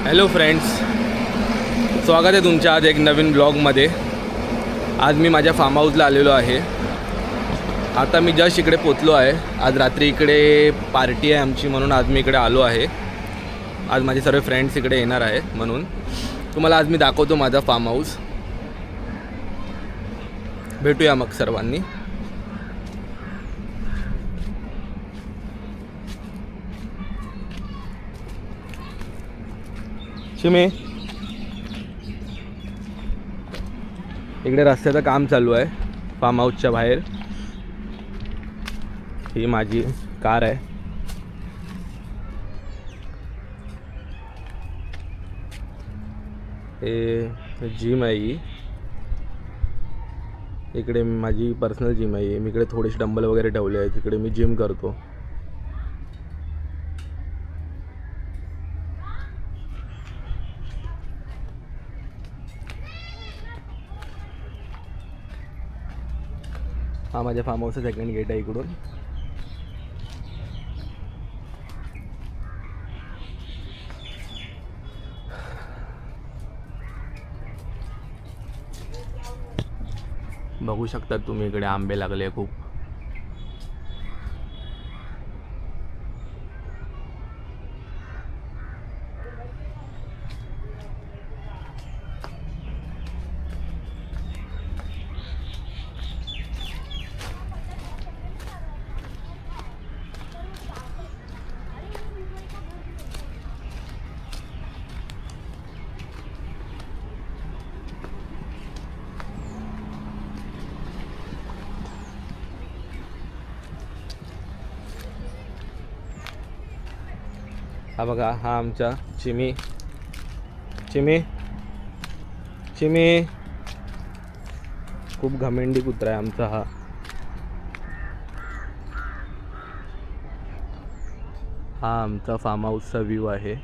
Hello friends, स्वागत आहे तुमच्या आज एक नवीन ब्लॉगमध्ये। आज मी माझ्या फार्म हाऊसला आलेलो आहे। आता मी जस्ट इकडे पोचलो आहे। आज रात्री इकडे पार्टी आहे आमची, म्हणून आज मी इकडे आलो आहे। आज माझे सर्व फ्रेंड्स इकडे येणार आहेत, म्हणून तुम्हाला आज मी दाखवतो माझा फार्म हाऊस। भेटूया मग सर्वांनी। चिमे, इकडे रस्त्याचं काम चालू आहे फार्म हाऊसच्या बाहेर। ही माझी कार आहे। हे जिम आहे। ही इकडे माझी पर्सनल जिम आहे। मी इकडे थोडेसे डंबल वगैरे ठेवले आहेत। इकडे मी जिम करतो। हा माझ्या फार्म हाऊसचा सेकंड गेट आहे इकडून। बघू शकता तुम्ही, इकडे आंबे लागले खूप। हा बघा, हा आमचा चिमी चिमी चिमी खूप घमेंडी कुत्रा आहे आमचा हा। हा आमचा फार्म हाऊसचा व्ह्यू आहे।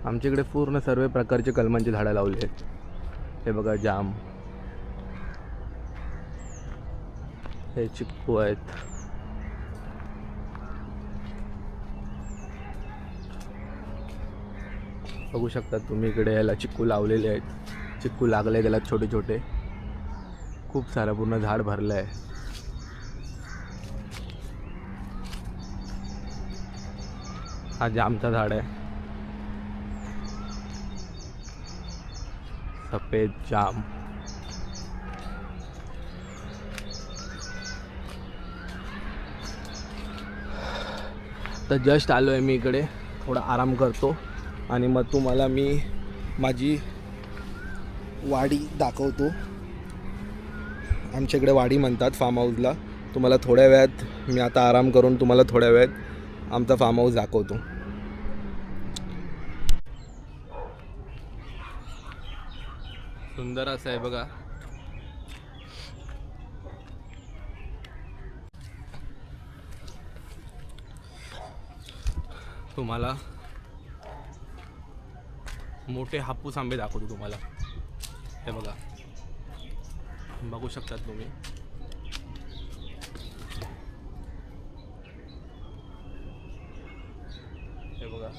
आमच्याकडे पूर्ण सर्व प्रकारचे कलमांची झाडं लावली आहेत। हे बघा, जाम, हे चिक्कू आहेत। बघू शकता तुम्ही, इकडे याला चिक्कू लावलेले आहेत। चिक्कू लागले त्याला छोटे छोटे, खूप सारं पूर्ण झाड भरलं आहे। हा जामचा झाड आहे, सफेद जाम। तर जस्ट आलो आहे मी इकडे, थोडा आराम करतो आणि मग तुम्हाला मी माझी वाडी दाखवतो। आमच्या इकडे वाडी म्हणतात फार्म हाऊसला। तुम्हाला थोड्या वेळात, मी आता आराम करून तुम्हाला थोड्या वेळात आमचा फार्म हाऊस दाखवतो। सुंदर असं आहे बघा। तुम्हाला मोठे हापूस आंबे दाखवतो तुम्हाला। हे बघा, बघू शकतात तुम्ही। हे बघा,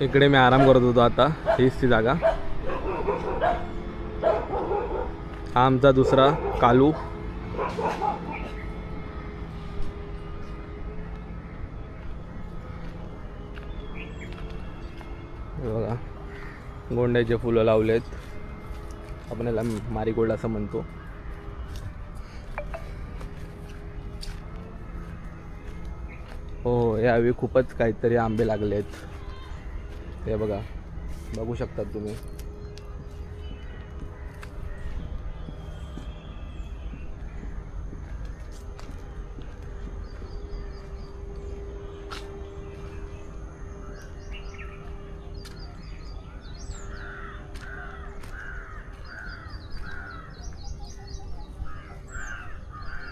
इकडे मी आराम करत होतो। आता हीच ती जागा। हा आमचा दुसरा कालू। बघा, गोंड्याचे फुलं लावलेत। आपण याला मारीगोल्ड असं म्हणतो। हो, यावेळी खूपच काहीतरी आंबे लागलेत। हे बघा, बघू शकतात तुम्ही।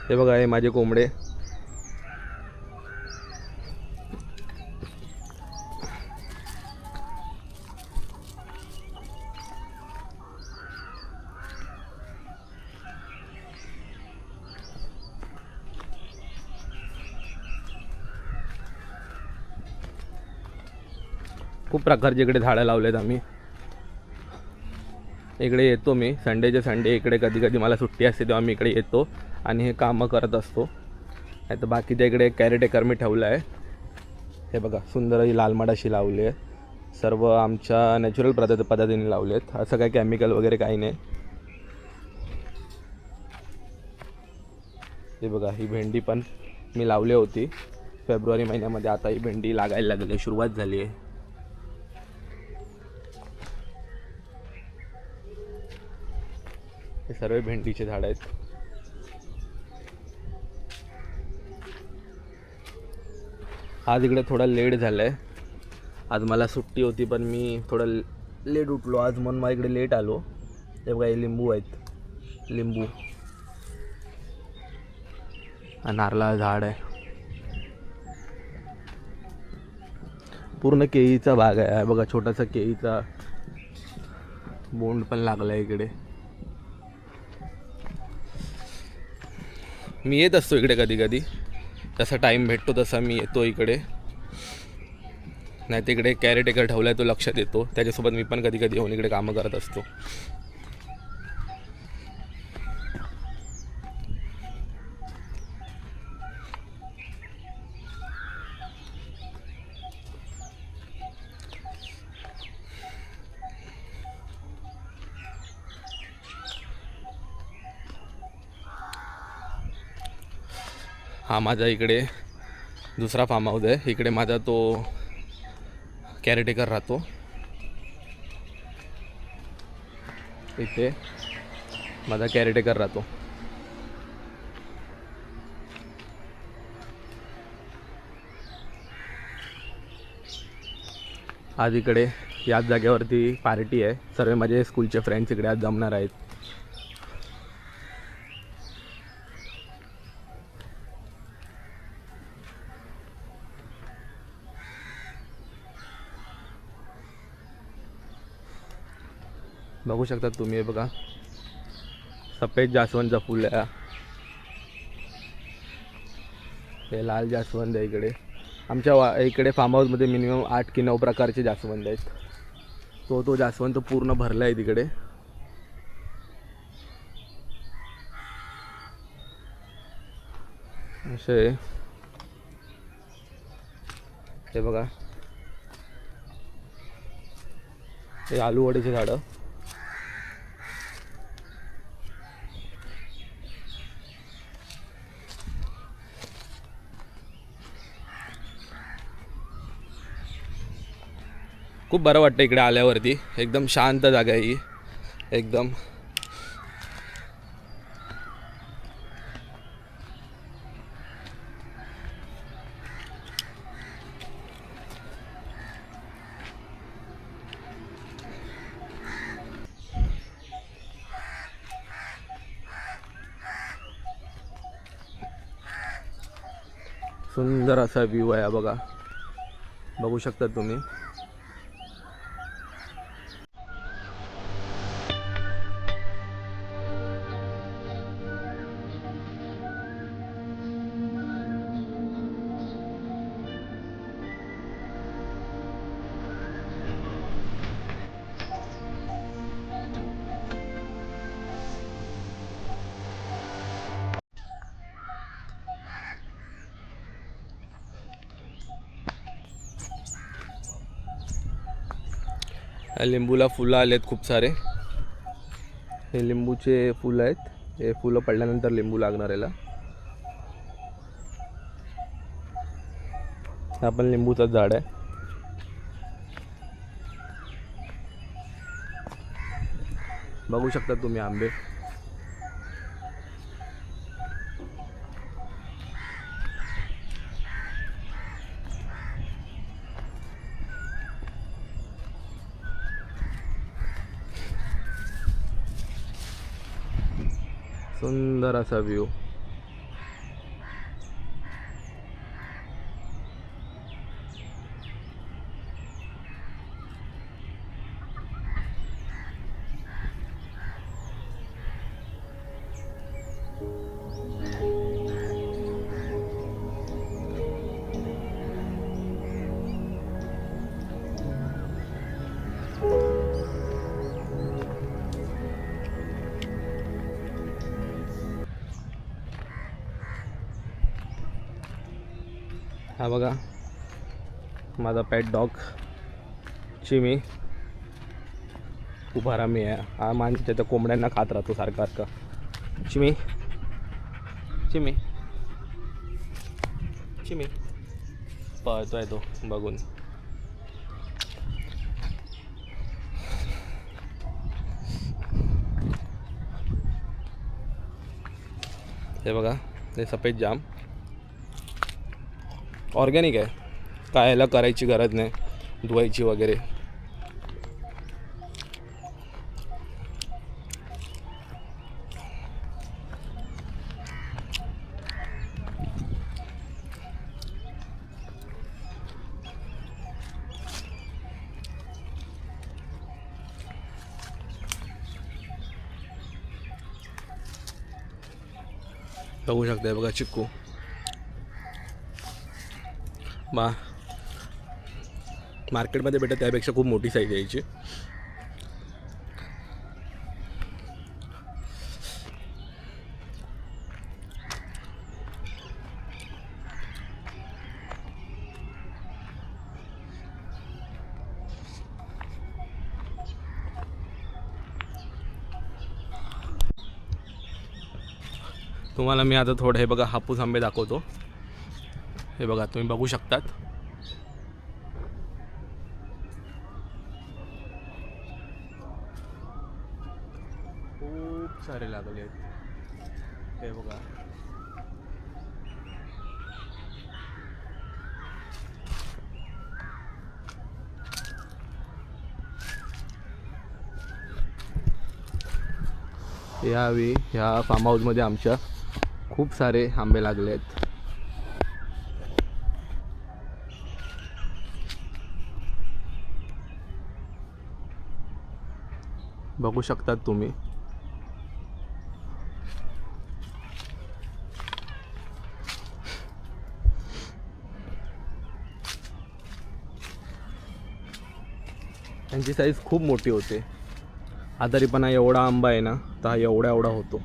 हे बघा, हे माझे कोंबडे. खूप प्रकारचे इकडे झाडं लावलेत आम्ही. इकडे येतो मी संडेचे संडे. इकडे कधी कधी मला सुट्टी असते तेव्हा मी इकडे येतो आणि हे कामं करत असतो. नाही तर बाकीच्या इकडे कॅरेटेकर मी ठेवलं आहे. हे बघा, सुंदर ही लाल माड अशी लावली आहे. सर्व आमच्या नॅचरल पद्धतीने लावले आहेत. असं काही केमिकल वगैरे काही नाही. हे बघा, ही भेंडी पण मी लावली होती फेब्रुवारी महिन्यामध्ये. आता ही भेंडी लागायला लागली, सुरुवात झाली आहे. हे सर्व भेंडीचे झाड आहेत. आज इकडे थोडा लेट झाला आहे. आज मला सुट्टी होती पण मी थोडं लेट उठलो आज, म्हणून मला इकडे लेट आलो. हे बघा, हे लिंबू आहेत. लिंबू हा नारळाचं झाड आहे. पूर्ण केळीचा बाग आहे. बघा, छोटासा केळीचा बोंड पण लागला आहे इकडे. मी येत असतो इकडे कधी कधी, जसा टाईम भेटतो तसा मी येतो इकडे. नाही तर इकडे कॅरेटेकर ठेवला आहे, तो लक्षात येतो. त्याच्यासोबत मी पण कधी कधी येऊन इकडे कामं करत असतो. हा माझा इकडे दुसरा फार्म हाऊस आहे. इकडे माझा तो कॅरेटेकर राहतो. इथे माझा कॅरेटेकर राहतो. आज इकडे याच जागेवरती पार्टी आहे. सर्व माझे स्कूलचे फ्रेंड्स इकडे आज जमणार आहेत. बघू शकता तुम्ही. हे बघा, सफेद जास्वंदचं फुल आहे. हे लाल जास्वंद आहे. इकडे आमच्या इकडे फार्म हाऊसमध्ये मिनिमम 8 की 9 प्रकारचे जास्वंद आहेत. तो जास्वंद पूर्ण भरला आहे तिकडे. असे हे बघा, हे आलू वडीचे झाडं. खूप बरं वाटतं इकडे आल्यावरती. एकदम शांत जागा आहे ही. एकदम सुंदर असा व्ह्यू आहे. बघा, बघू शकता तुम्ही. लिंबूला फुलं आलेत खूप सारे. हे लिंबूचे फुलं आहेत. हे फुलं पडल्यानंतर लिंबू लागणार याला. हा पण लिंबूचं झाड आहे. बघू शकता तुम्ही आंबे. सुंदर असा व्ह्यू. हा बघा माझा पेट डॉग चिमी, खूप आरामी आहे हा. माणसाच्या त्या कोंबड्यांना खात राहतो सारखा सारखा. चिमी चिमी चिमी पळतोय तो बघून. हे बघा हे सफेद जाम ऑर्गॅनिक आहे, काय याला करायची गरज नाही धुवायची वगैरे. बघू शकताय बघा चिक्कू मार्केटमध्ये भेटत त्यापेक्षा खूप मोठी साईज यायची. तुम्हाला मी आता थोडं हे बघा हापूस आंबे दाखवतो. हे बघा तुम्ही बघू शकतात. खूप सारे लागले आहेत. हे बघा यावेळी ह्या फार्म हाऊसमध्ये आमच्या खूप सारे आंबे लागले आहेत. बघू शकतात तुम्ही. त्यांची साईज खूप मोठी होते. आजारीपणा एवढा आंबा आहे ना तर हा एवढा होतो.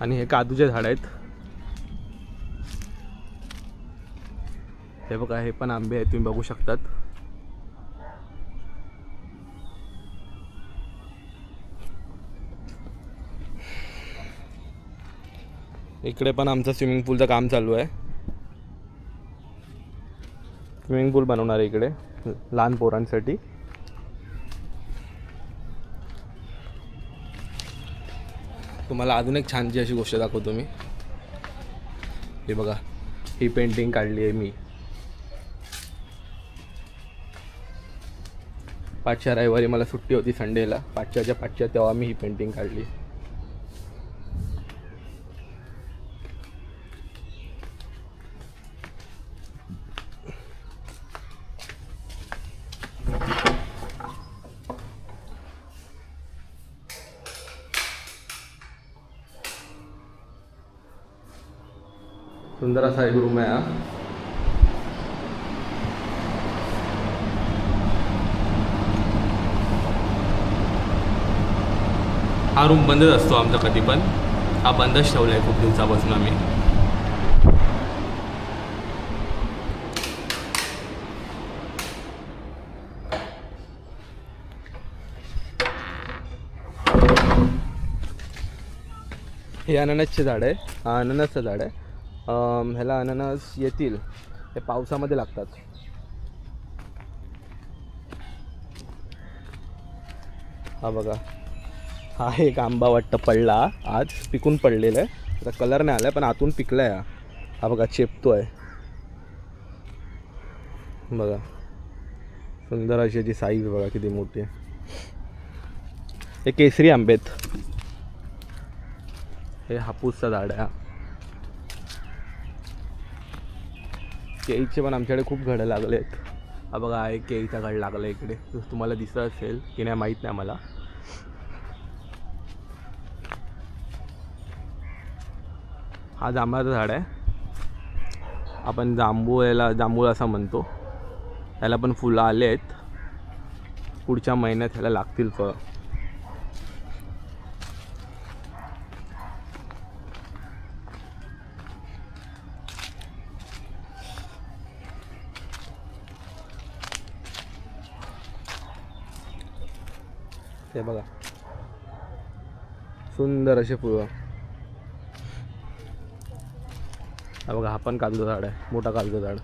आणि हे काजूचे झाड आहेत. हे बघा हे पण आंबे आहेत तुम्ही बघू शकतात. इकडे पण आमचं स्विमिंग पूलचं काम चालू आहे. स्विमिंग पूल बनवणार आहे इकडे लहान पोरांसाठी. तुम्हाला अजून एक छानशी अशी गोष्ट दाखवतो मी. हे बघा ही पेंटिंग काढली आहे मी. पाचच्या रविवारी मला सुट्टी होती संडेला, पाचच्या तेव्हा मी ही पेंटिंग काढली. सुंदर असा एक रूम आहे हा रूम बंदच असतो आमचा कधी पण. हा बंदच ठेवला आहे खूप दिवसापासून आम्ही. हे अननसचे झाड आहे. हा अननसचं झाड आहे. ह्याला अननस येतील हे पावसामध्ये लागतात. हा बघा हा एक आंबा वाटतं पडला आज, पिकून पडलेला आहे. त्याचा कलर नाही आला पण आतून पिकला आहे. हा बघा चेपतो आहे बघा. सुंदर अशी याची साईज बघा किती मोठी आहे. हे केसरी आंबेत. हे हापूसचा झाड आहे. केळीचे पण आमच्याकडे खूप घडं लागले आहेत. हा बघा एक केळीचा घड लागला इकडे. तुम्हाला दिसत असेल की नाही माहीत नाही मला. हा जांभळाचं झाड आहे. आपण जांभूळ असं म्हणतो. त्याला पण फुलं आले आहेत. पुढच्या महिन्यात ह्याला लागतील फळ. हे बघा सुंदर असे फुलं. हा बघा, हा पण काजूचं झाड आहे, मोठा काजूचं झाड.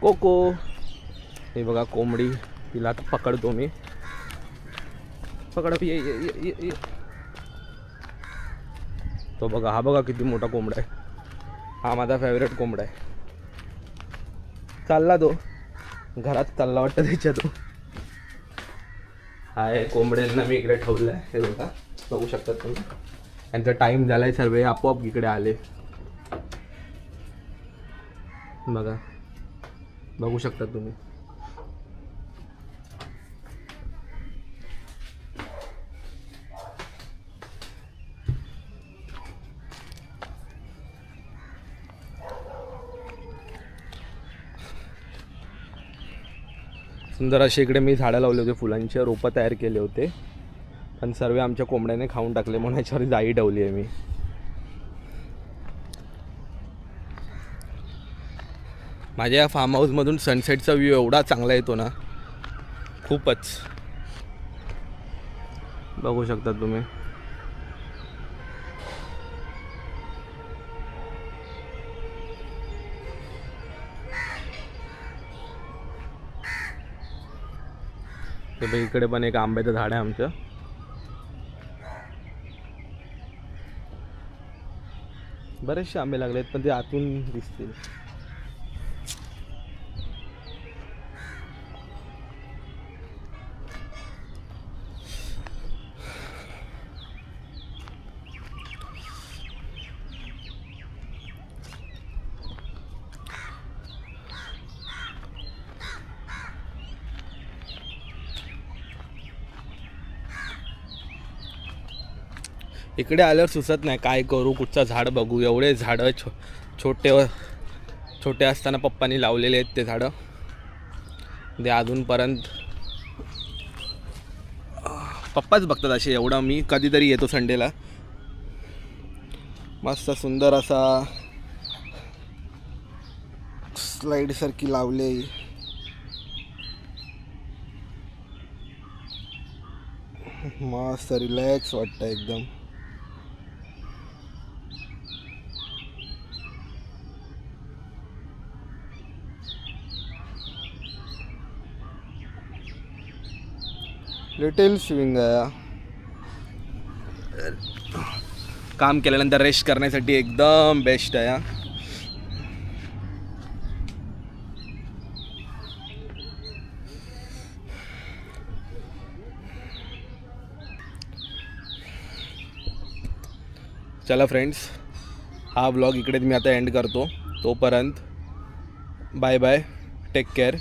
कोको. हे बघा कोंबडी, तिला आता पकडतो मी. पकड, ये ये ये ये. तो बघा, हा बघा किती मोठा कोंबडा आहे. हा माझा फेवरेट कोंबडा आहे. चालला तो घरात, चालला वाटतं त्याच्या तो. हाय, कोंबड्यांना मी इकडे ठेवलं आहे. हे बघा, बघू शकतात तुम्ही. यांचा टाईम झाला आहे, सर्व आपोआप इकडे आले. बघा, बघू शकता तुम्ही. सुंदर असे इकडे मी झाडं लावले होते, फुलांचे रोपं तयार केले होते, पण सर्व आमच्या कोंबड्याने खाऊन टाकले, म्हणून याच्यावर जाळी ठेवली आहे मी. माझ्या या फार्म हाऊसमधून सनसेटचा व्ह्यू एवढा चांगला येतो ना, खूपच. बघू शकता तुम्ही. ते बघ, इकडे पण एक आंब्याचं झाड आहे आमचं. बरेचसे आंबे लागलेत, पण ते आतून दिसतील. इकडे आल्यावर सुचत नाही काय करू, कुठचं झाड बघू. एवढे झाडं छोटे असताना पप्पांनी लावलेले आहेत ते झाडं. ते अजूनपर्यंत पप्पाच बघतात असे. एवढं मी कधीतरी येतो संडेला. मस्त सुंदर असा स्लाईड सारखी लावले. मस्त रिलॅक्स वाटतं एकदम. लिटिल स्विंग आहे. काम केल्यानंतर रेस्ट करण्यासाठी एकदम बेस्ट आहे. चला फ्रेंड्स, हा व्लॉग इकडेच मी आता एंड करतो. तोपर्यंत बाय बाय, टेक केअर.